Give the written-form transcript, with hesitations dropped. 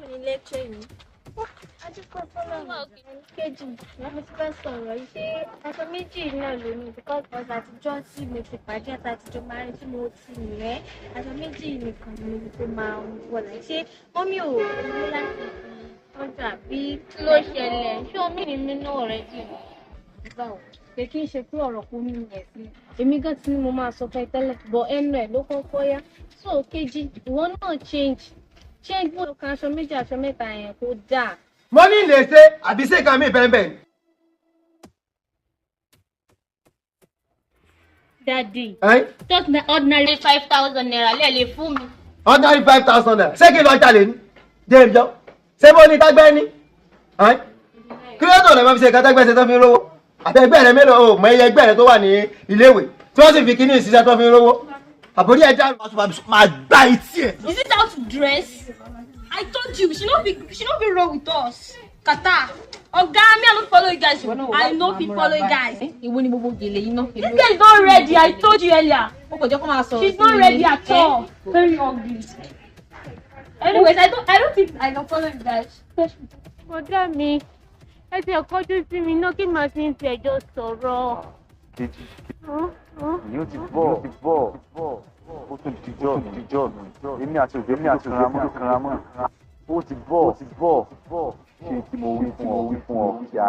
ní lecture yìí. Adúgbò fọlọ́mù kejì mo ti fẹ́ sọ̀rọ̀ yìí ṣé aṣọ méjì náà ló ní because àtijọ́ tí mo ti pàdé àtàtijọ́ máa rí tí mo ti rẹ̀ aṣọ méjì nìkan ni mo ti máa ń wọ̀ láì ṣe mọ́mí ò ní láti fi ọjà bí ló ṣẹlẹ̀ ṣé omi ni mi náà rẹ̀ jù. báwo pé kí n ṣe pé ọ̀rọ̀ kò ní yẹn sí èmi gan tí mo máa sọ fẹ́ tẹ́lẹ̀ bọ̀ ẹnu ẹ̀ ló kọ́kọ́ yá so kejì ìwọ náà change gbọ́dọ̀ kan aṣọ méjì aṣọ mẹ́ta yẹn kó dáa. mo ní lè ṣe àbí ṣe kan mi bẹ́ẹ̀ Daddy, just the ordinary 5,000 naira lè fún mi. Ordinary 5,000 naira ṣé kí lọ jalè ní james jọ ṣé bó ní tágbẹ́ ní kí ló tó lè máa fi ṣe ìkàtàgbẹ́ ṣe tó fi rówó àti ẹgbẹ́ rẹ mélòó o mọ iye ẹgbẹ́ rẹ tó wà ní iléèwé tí wọ́n sì fi kíní ìṣiṣẹ́ tó fi rówó àbórí ẹja máa gbá etí ẹ̀. Is it how to dress? I told you she no be roll with us. Kata. Oga, me I no follow you guys. I no fit follow you guys. Ìwọ ni gbogbo gèlè yìí náà. This girl is not ready. I told you earlier. Ó kò jẹ́ kó máa sọ̀rọ̀. She's not ready at all. Very ugly. Anyways, I don't think I can follow you guys. Bọ̀dá mi, ẹ ti ọkọ́jú sí mi náà kí màá fi ń ti ẹjọ́ sọ̀rọ̀. Yóò ti bọ̀. Ó tún dijọ́ mi. Èmi àti òkúra mọ́. Ó ti bọ̀. Ṣé tí mo wí fún ọ kíá.